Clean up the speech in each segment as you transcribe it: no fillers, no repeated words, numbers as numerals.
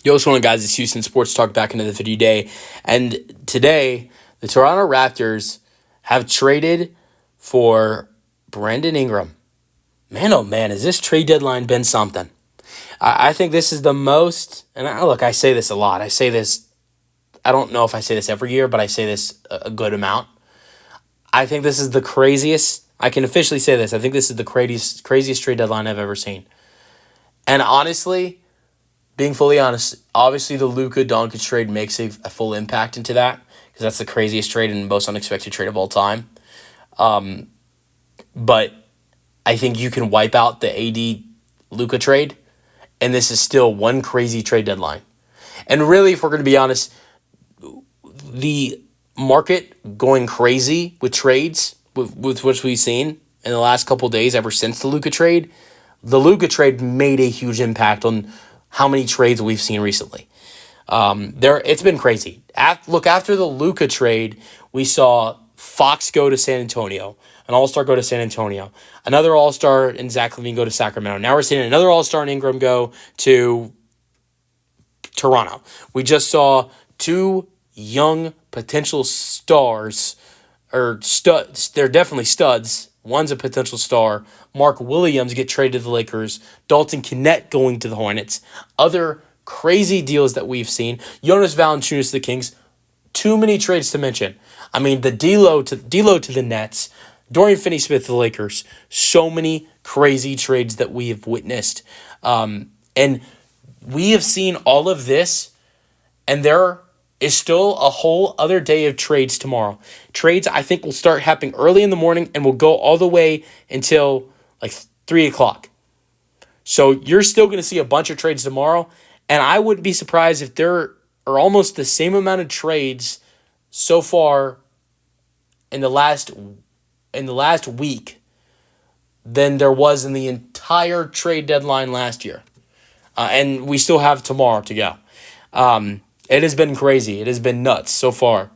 Yo, what's going on, guys? It's Houston Sports Talk back into the video day. And today, the Toronto Raptors have traded for Brandon Ingram. Man, oh man, has this trade deadline been something? I think this is the most, and I say this a lot. I don't know if I say this every year, but I say this a good amount. I think this is the craziest, I can officially say this, I think this is the craziest trade deadline I've ever seen. And honestly, being fully honest, obviously the Luka Doncic trade makes a full impact into that because that's the craziest trade and most unexpected trade of all time. But I think you can wipe out the AD Luka trade, and this is still one crazy trade deadline. And really, if we're going to be honest, the market going crazy with trades, with which we've seen in the last couple of days ever since the Luka trade made a huge impact on how many trades we've seen recently. It's been crazy. After the Luka trade, we saw Fox go to San Antonio, an All-Star go to San Antonio, another All-Star in Zach LaVine go to Sacramento. Now we're seeing another All-Star in Ingram go to Toronto. We just saw two young potential stars, or studs. They're definitely studs. One's a potential star. Mark Williams get traded to the Lakers. Dalton Knecht going to the Hornets. Other crazy deals that we've seen. Jonas Valanciunas to the Kings. Too many trades to mention. I mean, the D'Lo to the Nets. Dorian Finney-Smith to the Lakers. So many crazy trades that we have witnessed. And we have seen all of this, and there is still a whole other day of trades tomorrow. Trades, I think, will start happening early in the morning and will go all the way until like 3 o'clock. So you're still going to see a bunch of trades tomorrow, and I wouldn't be surprised if there are almost the same amount of trades so far in the last week than there was in the entire trade deadline last year. And we still have tomorrow to go. It has been crazy. It has been nuts so far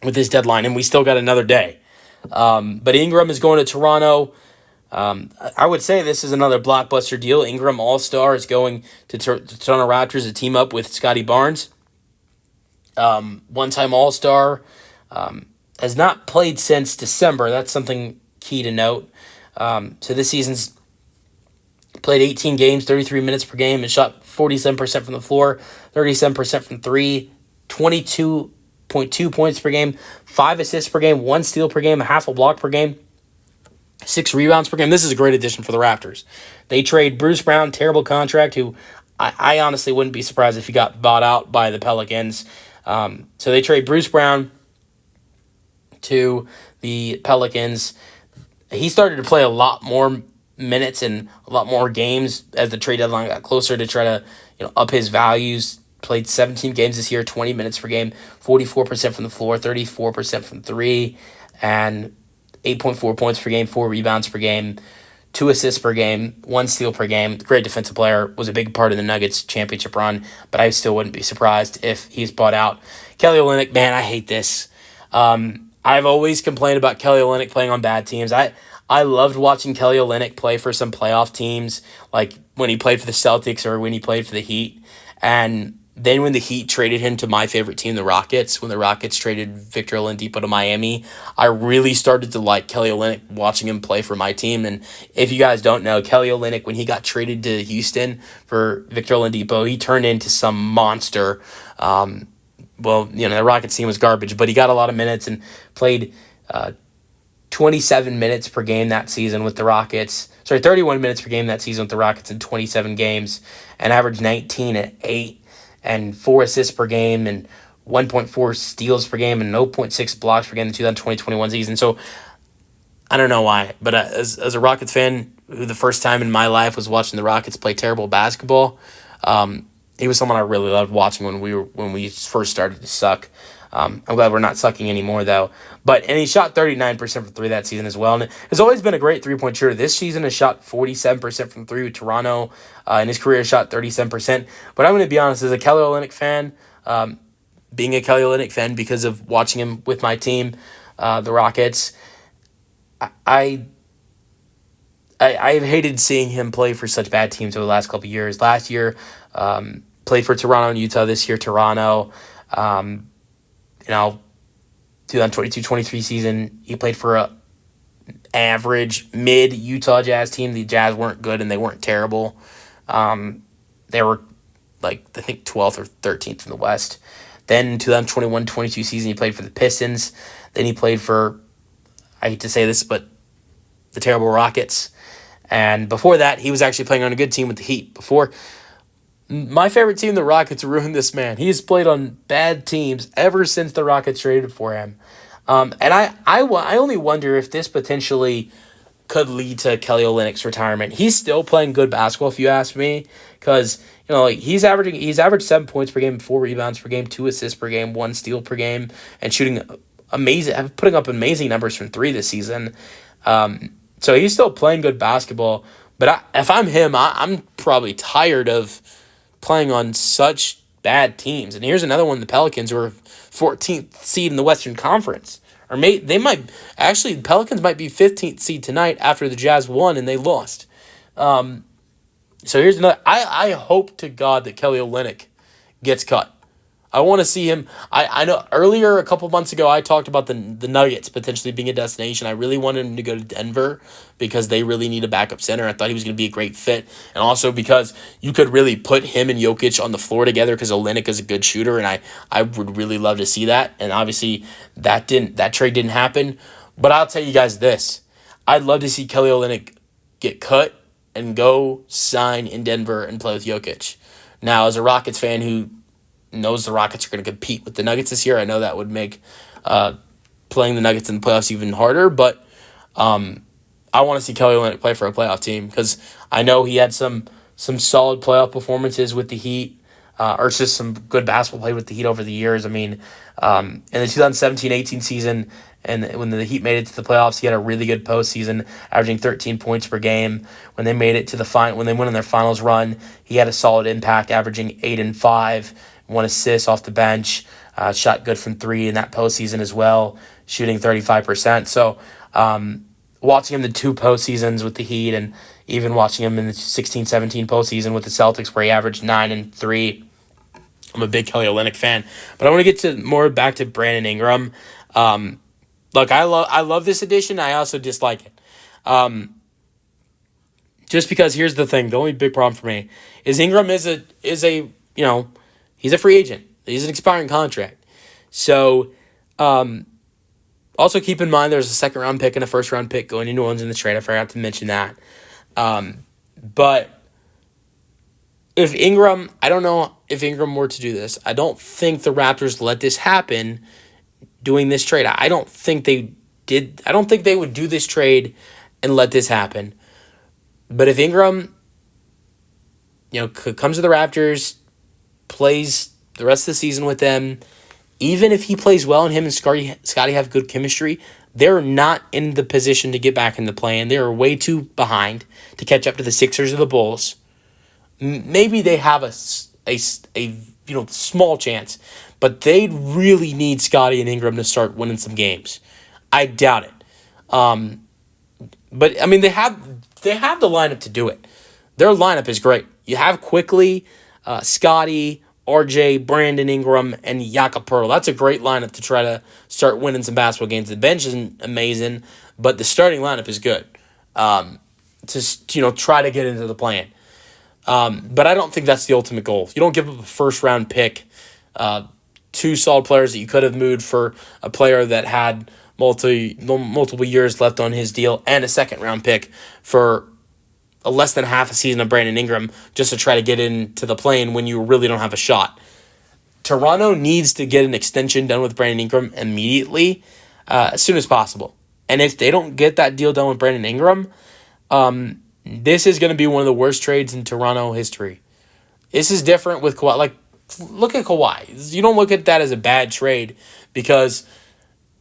with this deadline, and we still got another day. But Ingram is going to Toronto. I would say this is another blockbuster deal. Ingram All-Star is going to Toronto Raptors to team up with Scotty Barnes. One-time All-Star. Has not played since December. That's something key to note. So this season's played 18 games, 33 minutes per game, and shot 47% from the floor, 37% from three, 22.2 points per game, 5 assists per game, 1 steal per game, a half a block per game, 6 rebounds per game. This is a great addition for the Raptors. They trade Bruce Brown, terrible contract, who I honestly wouldn't be surprised if he got bought out by the Pelicans. So they trade Bruce Brown to the Pelicans. He started to play a lot more minutes and a lot more games as the trade deadline got closer to try to up his values. Played 17 games this year, 20 minutes per game, 44% from the floor, 34% from three, and 8.4 points per game, 4 rebounds per game, 2 assists per game, 1 steal per game. Great defensive player, was a big part of the Nuggets championship run, but I still wouldn't be surprised if he's bought out. Kelly Olynyk, man, I hate this. I've always complained about Kelly Olynyk playing on bad teams. I loved watching Kelly Olynyk play for some playoff teams, like when he played for the Celtics or when he played for the Heat. And then when the Heat traded him to my favorite team, the Rockets, when the Rockets traded Victor Oladipo to Miami, I really started to like Kelly Olynyk watching him play for my team. And if you guys don't know, Kelly Olynyk, when he got traded to Houston for Victor Oladipo, he turned into some monster. The Rockets team was garbage, but he got a lot of minutes and played 27 minutes per game that season with the Rockets. 31 minutes per game that season with the Rockets in 27 games, and averaged 19 at 8 and 4 assists per game and 1.4 steals per game and 0.6 blocks per game in the 2020-21 season. So I don't know why, but as a Rockets fan, who the first time in my life was watching the Rockets play terrible basketball, he was someone I really loved watching when we first started to suck. I'm glad we're not sucking anymore, though. And he shot 39% from three that season as well. And has always been a great three-point shooter. This season has shot 47% from three with Toronto. In his career, has shot 37%. But I'm going to be honest, as a Kelly Olynyk fan, being a Kelly Olynyk fan because of watching him with my team, the Rockets, I've hated seeing him play for such bad teams over the last couple of years. Last year, played played for Toronto and Utah this year. Toronto, 2022-23 season, he played for a average mid Utah Jazz team. The Jazz weren't good and they weren't terrible. They were I think 12th or 13th in the West. Then 2021-22 season, he played for the Pistons. Then he played for, I hate to say this, but the terrible Rockets. And before that, he was actually playing on a good team with the Heat. Before, my favorite team, the Rockets, ruined this man. He's played on bad teams ever since the Rockets traded for him. And I only wonder if this potentially could lead to Kelly Olynyk's retirement. He's still playing good basketball, if you ask me, because he's averaged 7 points per game, 4 rebounds per game, 2 assists per game, 1 steal per game, and putting up amazing numbers from 3 this season. So he's still playing good basketball. But if I'm him, I'm probably tired of playing on such bad teams. And here's another one: the Pelicans, who are 14th seed in the Western Conference. The Pelicans might be 15th seed tonight after the Jazz won and they lost. So here's another. I hope to God that Kelly Olynyk gets cut. I want to see him. I know earlier, a couple months ago, I talked about the Nuggets potentially being a destination. I really wanted him to go to Denver because they really need a backup center. I thought he was going to be a great fit. And also because you could really put him and Jokic on the floor together because Olynyk is a good shooter, and I would really love to see that. And obviously that trade didn't happen. But I'll tell you guys this. I'd love to see Kelly Olynyk get cut and go sign in Denver and play with Jokic. Now, as a Rockets fan who knows the Rockets are going to compete with the Nuggets this year, I know that would make playing the Nuggets in the playoffs even harder, but I want to see Kelly Olynyk play for a playoff team because I know he had some solid playoff performances with the Heat, or just some good basketball play with the Heat over the years. I mean, in the 2017-18 season, and when the Heat made it to the playoffs, he had a really good postseason, averaging 13 points per game. When they made it to the when they went on their finals run, he had a solid impact, averaging 8 and 5. 1 assist off the bench, shot good from 3 in that postseason as well, shooting 35%. So watching him the 2 postseasons with the Heat, and even watching him in the 16-17 postseason with the Celtics where he averaged 9 and 3, I'm a big Kelly Olynyk fan. But I want to get back to Brandon Ingram. Look, I love this addition. I also dislike it. Just because here's the thing, the only big problem for me is Ingram is a he's a free agent. He's an expiring contract. So, also keep in mind there's a 2nd-round pick and a 1st-round pick going to New Orleans in the trade. I forgot to mention that. But if Ingram, I don't know if Ingram were to do this. I don't think the Raptors let this happen doing this trade. I don't think they did. I don't think they would do this trade and let this happen. But if Ingram, comes to the Raptors, plays the rest of the season with them, even if he plays well and him and Scotty have good chemistry, they're not in the position to get back in the play-in. They're way too behind to catch up to the Sixers or the Bulls. Maybe they have a small chance, but they really need Scotty and Ingram to start winning some games. I doubt it. But I mean, they have the lineup to do it. Their lineup is great. You have Quickly, Scotty, RJ, Brandon Ingram, and Jakob Poeltl. That's a great lineup to try to start winning some basketball games. The bench isn't amazing, but the starting lineup is good. To try to get into the plan. But I don't think that's the ultimate goal. You don't give up a 1st-round pick, 2 solid players that you could have moved for a player that had multiple years left on his deal, and a 2nd-round pick for less than half a season of Brandon Ingram just to try to get into the play-in when you really don't have a shot. Toronto needs to get an extension done with Brandon Ingram immediately, as soon as possible. And if they don't get that deal done with Brandon Ingram, this is going to be one of the worst trades in Toronto history. This is different with Kawhi. Look at Kawhi. You don't look at that as a bad trade because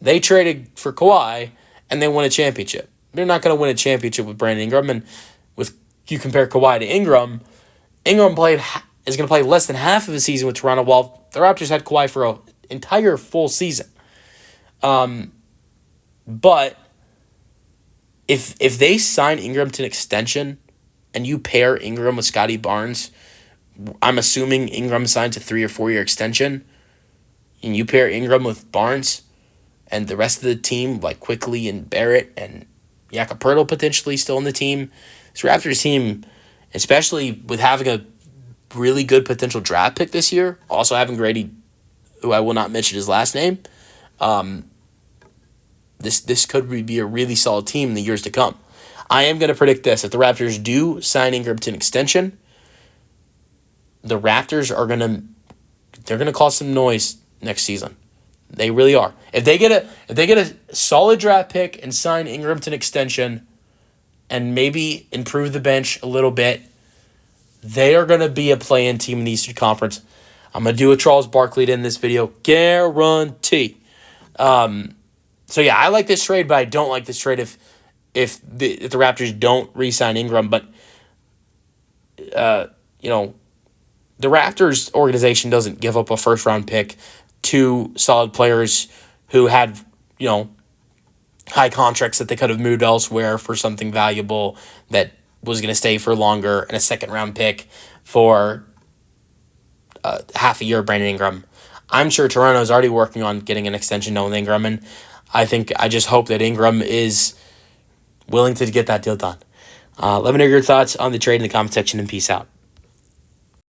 they traded for Kawhi and they won a championship. They're not going to win a championship with Brandon Ingram, and you compare Kawhi to Ingram, Ingram is going to play less than half of a season with Toronto, while the Raptors had Kawhi for an entire full season. But if they sign Ingram to an extension and you pair Ingram with Scotty Barnes, I'm assuming Ingram signs a 3 or 4 year extension, and you pair Ingram with Barnes and the rest of the team, like Quickly and Barrett and Yakapurtl potentially still on the team. This Raptors team, especially with having a really good potential draft pick this year, also having Grady, who I will not mention his last name, this could be a really solid team in the years to come. I am going to predict this. If the Raptors do sign Ingram to an extension, the Raptors they're going to cause some noise next season. They really are. If they get a solid draft pick and sign Ingram to an extension and maybe improve the bench a little bit, they are going to be a play-in team in the Eastern Conference. I'm going to do a Charles Barkley in this video. Guarantee. So yeah, I like this trade, but I don't like this trade if the Raptors don't re-sign Ingram. But the Raptors organization doesn't give up a first-round pick to solid players who had high contracts that they could have moved elsewhere for something valuable that was going to stay for longer, and a second-round pick for half a year of Brandon Ingram. I'm sure Toronto is already working on getting an extension done with Ingram, and I just hope that Ingram is willing to get that deal done. Let me know your thoughts on the trade in the comment section, and peace out.